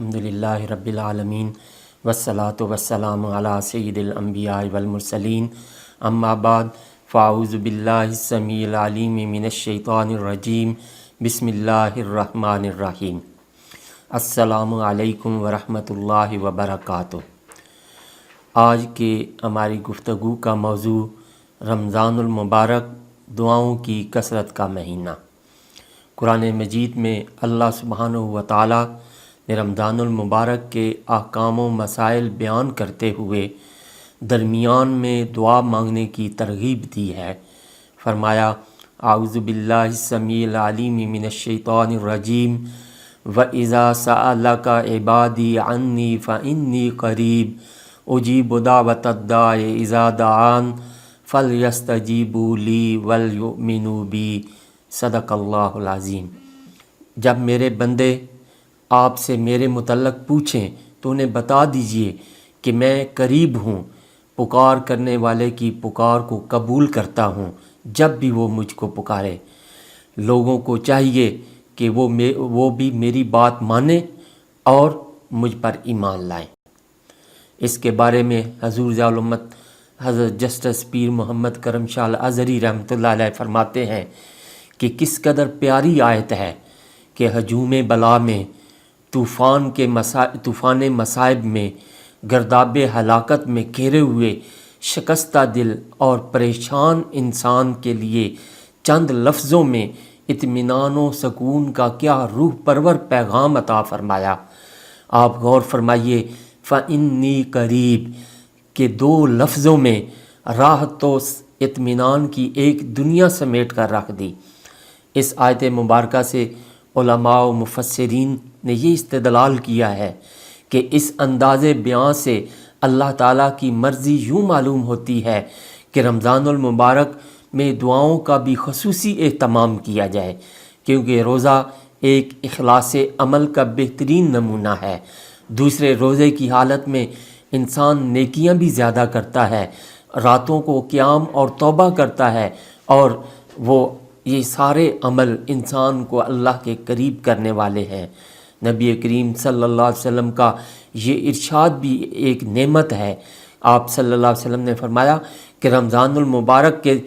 الحمدللہ رب العالمین والصلاة والسلام علی سید الانبیاء والمرسلین اما بعد فاعوذ باللہ السمیع العلیم من الشیطان الرجیم بسم اللہ الرحمن الرحیم السلام علیکم ورحمۃ اللہ وبرکاتہ۔ آج کے ہماری گفتگو کا موضوع رمضان المبارک دعاؤں کی کثرت کا مہینہ۔ قرآن مجید میں اللہ سبحانہ و تعالیٰ نے رمضان المبارک کے احکام و مسائل بیان کرتے ہوئے درمیان میں دعا مانگنے کی ترغیب دی ہے۔ فرمایا اعوذ باللہ السمیع العلیم من الشیطان الرجیم وَإِذَا سَأَلَكَ عِبَادِي عَنِّي فَإِنِّي قَرِيبٌ أُجِيبُ دَعْوَةَ الدَّاعِ إِذَا دَعَانِ فَلْيَسْتَجِيبُوا لِي وَلْيُؤْمِنُوا بِي صدق اللہ العظیم۔ جب میرے بندے آپ سے میرے متعلق پوچھیں تو انہیں بتا دیجئے کہ میں قریب ہوں، پکار کرنے والے کی پکار کو قبول کرتا ہوں جب بھی وہ مجھ کو پکارے۔ لوگوں کو چاہیے کہ وہ بھی میری بات مانیں اور مجھ پر ایمان لائیں۔ اس کے بارے میں حضور ضیاء الامت حضرت جسٹس پیر محمد کرم شاہ الازہری رحمۃ اللہ علیہ فرماتے ہیں کہ کس قدر پیاری آیت ہے کہ ہجوم بلا میں، طوفان مصائب میں، گرداب ہلاکت میں گھیرے ہوئے شکستہ دل اور پریشان انسان کے لیے چند لفظوں میں اطمینان و سکون کا کیا روح پرور پیغام عطا فرمایا۔ آپ غور فرمائیے فَإِنِّي قریب کہ دو لفظوں میں راحت و اطمینان کی ایک دنیا سمیٹ کر رکھ دی۔ اس آیت مبارکہ سے علماء و مفسرین نے یہ استدلال کیا ہے کہ اس انداز بیان سے اللہ تعالیٰ کی مرضی یوں معلوم ہوتی ہے کہ رمضان المبارک میں دعاؤں کا بھی خصوصی اہتمام کیا جائے، کیونکہ روزہ ایک اخلاص عمل کا بہترین نمونہ ہے۔ دوسرے روزے کی حالت میں انسان نیکیاں بھی زیادہ کرتا ہے، راتوں کو قیام اور توبہ کرتا ہے، اور یہ سارے عمل انسان کو اللہ کے قریب کرنے والے ہیں۔ نبی کریم صلی اللہ علیہ وسلم کا یہ ارشاد بھی ایک نعمت ہے۔ آپ صلی اللہ علیہ وسلم نے فرمایا کہ رمضان المبارک کے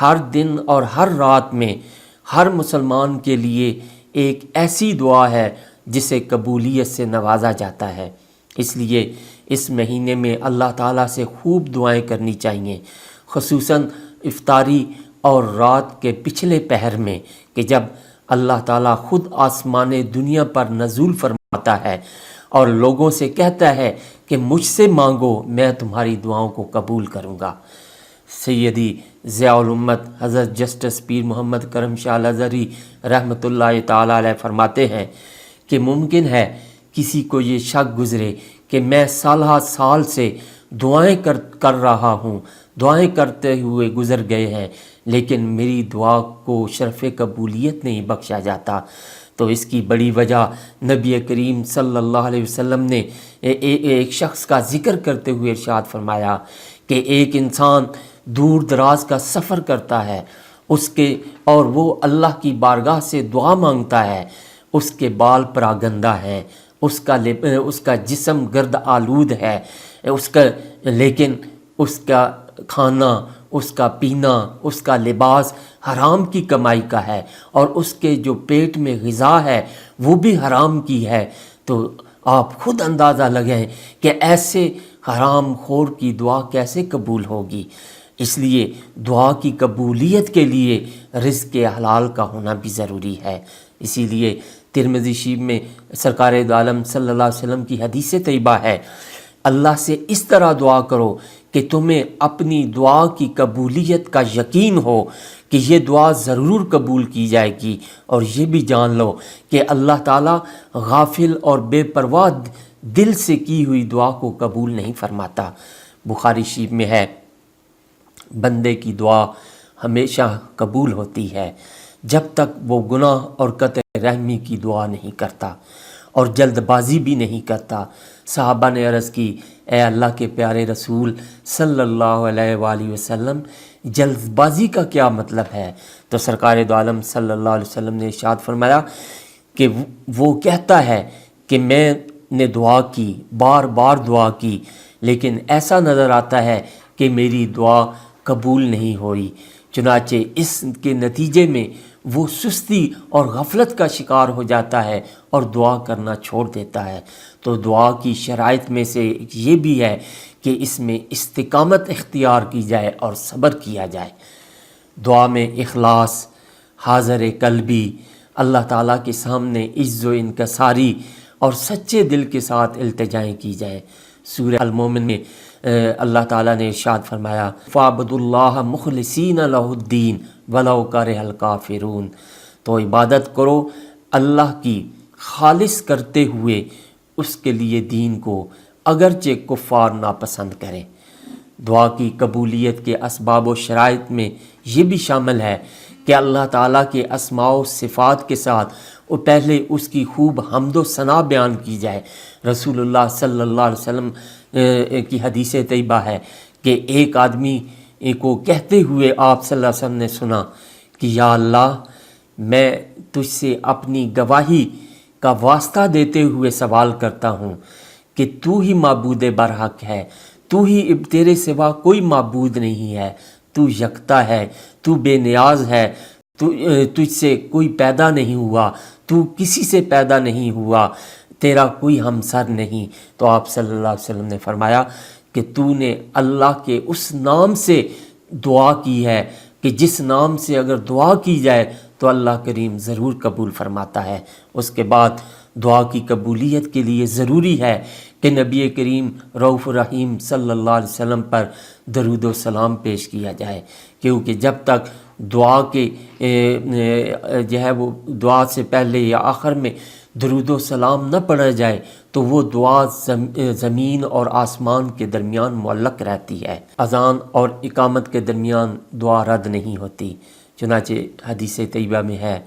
ہر دن اور ہر رات میں ہر مسلمان کے لیے ایک ایسی دعا ہے جسے قبولیت سے نوازا جاتا ہے۔ اس لیے اس مہینے میں اللہ تعالیٰ سے خوب دعائیں کرنی چاہیے، خصوصاً افطاری اور رات کے پچھلے پہر میں، کہ جب اللہ تعالیٰ خود آسمان دنیا پر نزول فرماتا ہے اور لوگوں سے کہتا ہے کہ مجھ سے مانگو، میں تمہاری دعاؤں کو قبول کروں گا۔ سیدی ضیاء الامت حضرت جسٹس پیر محمد کرم شاہ الازہری رحمۃ اللہ تعالیٰ علیہ فرماتے ہیں کہ ممکن ہے کسی کو یہ شک گزرے کہ میں سالہ سال سے دعائیں کر رہا ہوں، دعائیں کرتے ہوئے گزر گئے ہیں، لیکن میری دعا کو شرف قبولیت نہیں بخشا جاتا۔ تو اس کی بڑی وجہ نبی کریم صلی اللہ علیہ وسلم نے ایک شخص کا ذکر کرتے ہوئے ارشاد فرمایا کہ ایک انسان دور دراز کا سفر کرتا ہے، اور وہ اللہ کی بارگاہ سے دعا مانگتا ہے، اس کے بال پراگندہ ہیں، اس کا جسم گرد آلود ہے، لیکن اس کا کھانا، اس کا پینا، اس کا لباس حرام کی کمائی کا ہے، اور اس کے جو پیٹ میں غذا ہے وہ بھی حرام کی ہے۔ تو آپ خود اندازہ لگائیں کہ ایسے حرام خور کی دعا کیسے قبول ہوگی۔ اس لیے دعا کی قبولیت کے لیے رزق حلال کا ہونا بھی ضروری ہے۔ اسی لیے ترمذی شریف میں سرکار دو عالم صلی اللہ علیہ وسلم کی حدیث طیبہ ہے، اللہ سے اس طرح دعا کرو کہ تمہیں اپنی دعا کی قبولیت کا یقین ہو کہ یہ دعا ضرور قبول کی جائے گی، اور یہ بھی جان لو کہ اللہ تعالیٰ غافل اور بے پرواہ دل سے کی ہوئی دعا کو قبول نہیں فرماتا۔ بخاری شریف میں ہے، بندے کی دعا ہمیشہ قبول ہوتی ہے جب تک وہ گناہ اور قطع رحمی کی دعا نہیں کرتا اور جلد بازی بھی نہیں کرتا۔ صحابہ نے عرض کی، اے اللہ کے پیارے رسول صلی اللہ علیہ وآلہ وسلم، جلد بازی کا کیا مطلب ہے؟ تو سرکار دو عالم صلی اللہ علیہ وسلم نے ارشاد فرمایا کہ وہ کہتا ہے کہ میں نے دعا کی، بار بار دعا کی، لیکن ایسا نظر آتا ہے کہ میری دعا قبول نہیں ہوئی، چنانچہ اس کے نتیجے میں وہ سستی اور غفلت کا شکار ہو جاتا ہے اور دعا کرنا چھوڑ دیتا ہے۔ تو دعا کی شرائط میں سے یہ بھی ہے کہ اس میں استقامت اختیار کی جائے اور صبر کیا جائے۔ دعا میں اخلاص، حاضر قلبی، اللہ تعالیٰ کے سامنے عجز و انکساری اور سچے دل کے ساتھ التجائیں کی جائیں۔ سورہ المومن میں اللہ تعالیٰ نے ارشاد فرمایا فَاعْبُدُوا اللَّهَ مُخْلِصِينَ لَهُ الدِّينَ وَلَوْ كَرِهَ الْكَافِرُونَ، تو عبادت کرو اللہ کی خالص کرتے ہوئے اس کے لیے دین کو، اگرچہ کفار ناپسند کریں۔ دعا کی قبولیت کے اسباب و شرائط میں یہ بھی شامل ہے کہ اللہ تعالیٰ کے اسماء و صفات کے ساتھ وہ پہلے اس کی خوب حمد و ثنا بیان کی جائے۔ رسول اللہ صلی اللہ علیہ وسلم کی حدیث طیبہ ہے کہ ایک آدمی کو کہتے ہوئے آپ صلی اللہ علیہ وسلم نے سنا کہ یا اللہ، میں تجھ سے اپنی گواہی کا واسطہ دیتے ہوئے سوال کرتا ہوں کہ تو ہی معبود برحق ہے، تو ہی، تیرے سوا کوئی معبود نہیں ہے، تو یکتا ہے، تو بے نیاز ہے، تجھ سے کوئی پیدا نہیں ہوا، تو کسی سے پیدا نہیں ہوا، تیرا کوئی ہمسر نہیں۔ تو آپ صلی اللہ علیہ وسلم نے فرمایا کہ تو نے اللہ کے اس نام سے دعا کی ہے کہ جس نام سے اگر دعا کی جائے تو اللہ کریم ضرور قبول فرماتا ہے۔ اس کے بعد دعا کی قبولیت کے لیے ضروری ہے کہ نبی کریم رؤوف الرحیم صلی اللہ علیہ وسلم پر درود و سلام پیش کیا جائے، کیونکہ جب تک دعا کے جو ہے وہ دعا سے پہلے یا آخر میں درود و سلام نہ پڑھا جائے تو وہ دعا زمین اور آسمان کے درمیان معلق رہتی ہے۔ اذان اور اقامت کے درمیان دعا رد نہیں ہوتی، چنانچہ حدیث طیبہ میں ہے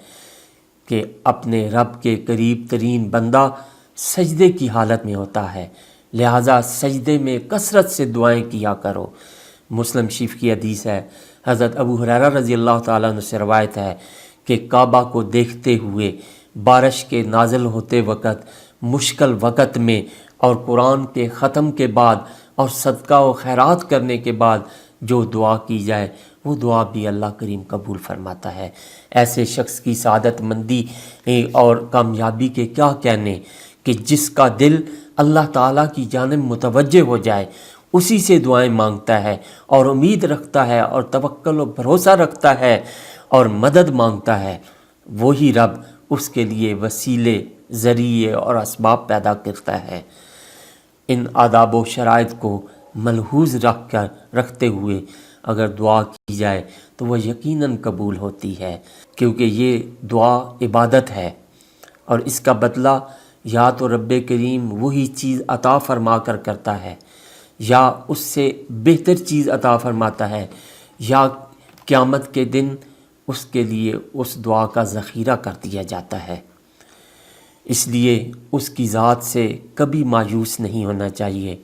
کہ اپنے رب کے قریب ترین بندہ سجدے کی حالت میں ہوتا ہے، لہٰذا سجدے میں کثرت سے دعائیں کیا کرو۔ مسلم شریف کی حدیث ہے، حضرت ابو ہریرہ رضی اللہ تعالیٰ عنہ سے روایت ہے کہ کعبہ کو دیکھتے ہوئے، بارش کے نازل ہوتے وقت، مشکل وقت میں، اور قرآن کے ختم کے بعد اور صدقہ و خیرات کرنے کے بعد جو دعا کی جائے وہ دعا بھی اللہ کریم قبول فرماتا ہے۔ ایسے شخص کی سعادت مندی اور کامیابی کے کیا کہنے کہ جس کا دل اللہ تعالیٰ کی جانب متوجہ ہو جائے، اسی سے دعائیں مانگتا ہے اور امید رکھتا ہے اور توکل و بھروسہ رکھتا ہے اور مدد مانگتا ہے، وہی رب اس کے لیے وسیلے، ذریعے اور اسباب پیدا کرتا ہے۔ ان آداب و شرائط کو ملحوظ رکھتے ہوئے اگر دعا کی جائے تو وہ یقیناً قبول ہوتی ہے، کیونکہ یہ دعا عبادت ہے اور اس کا بدلہ یا تو رب کریم وہی چیز عطا فرما کر کرتا ہے، یا اس سے بہتر چیز عطا فرماتا ہے، یا قیامت کے دن اس کے لیے اس دعا کا ذخیرہ کر دیا جاتا ہے۔ اس لیے اس کی ذات سے کبھی مایوس نہیں ہونا چاہیے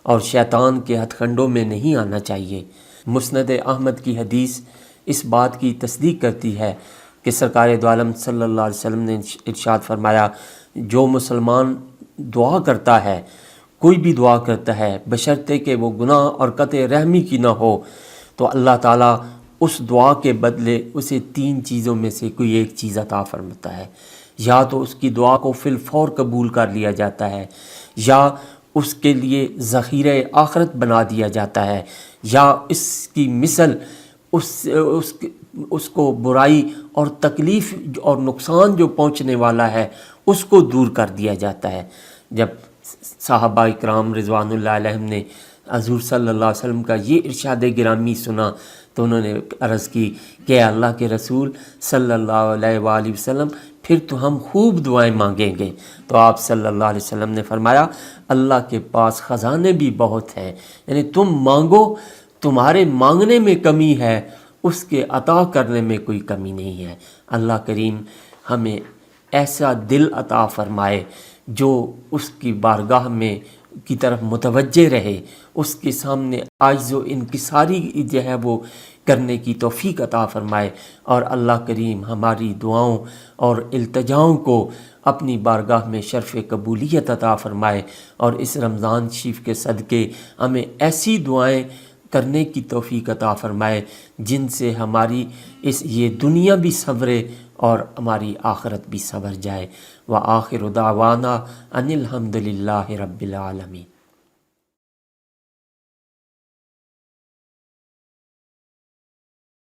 اور شیطان کے ہتھ کنڈوں میں نہیں آنا چاہیے۔ مسند احمد کی حدیث اس بات کی تصدیق کرتی ہے کہ سرکار دو عالم صلی اللہ علیہ وسلم نے ارشاد فرمایا، جو مسلمان دعا کرتا ہے، کوئی بھی دعا کرتا ہے، بشرطے کہ وہ گناہ اور قطع رحمی کی نہ ہو، تو اللہ تعالیٰ اس دعا کے بدلے اسے 3 چیزوں میں سے کوئی ایک چیز عطا فرماتا ہے۔ یا تو اس کی دعا کو فی الفور قبول کر لیا جاتا ہے، یا اس کے لیے ذخیرہ آخرت بنا دیا جاتا ہے، یا اس کی مثل اس کو برائی اور تکلیف اور نقصان جو پہنچنے والا ہے اس کو دور کر دیا جاتا ہے۔ جب صحابہ اکرام رضوان اللہ علیہم نے حضور صلی اللہ علیہ وسلم کا یہ ارشاد گرامی سنا تو انہوں نے عرض کی کہ اللہ کے رسول صلی اللہ علیہ وآلہ وسلم، پھر تو ہم خوب دعائیں مانگیں گے۔ تو آپ صلی اللہ علیہ وسلم نے فرمایا، اللہ کے پاس خزانے بھی بہت ہیں، یعنی تم مانگو، تمہارے مانگنے میں کمی ہے، اس کے عطا کرنے میں کوئی کمی نہیں ہے۔ اللہ کریم ہمیں ایسا دل عطا فرمائے جو اس کی بارگاہ میں کی طرف متوجہ رہے، اس کے سامنے عاجز و انکساری جو ہے وہ کرنے کی توفیق عطا فرمائے، اور اللہ کریم ہماری دعاؤں اور التجاؤں کو اپنی بارگاہ میں شرف قبولیت عطا فرمائے، اور اس رمضان شریف کے صدقے ہمیں ایسی دعائیں کرنے کی توفیق عطا فرمائے جن سے ہماری یہ دنیا بھی سنورے اور ہماری آخرت بھی سنور جائے۔ وآخر دعوانا ان الحمد للہ رب العالمین۔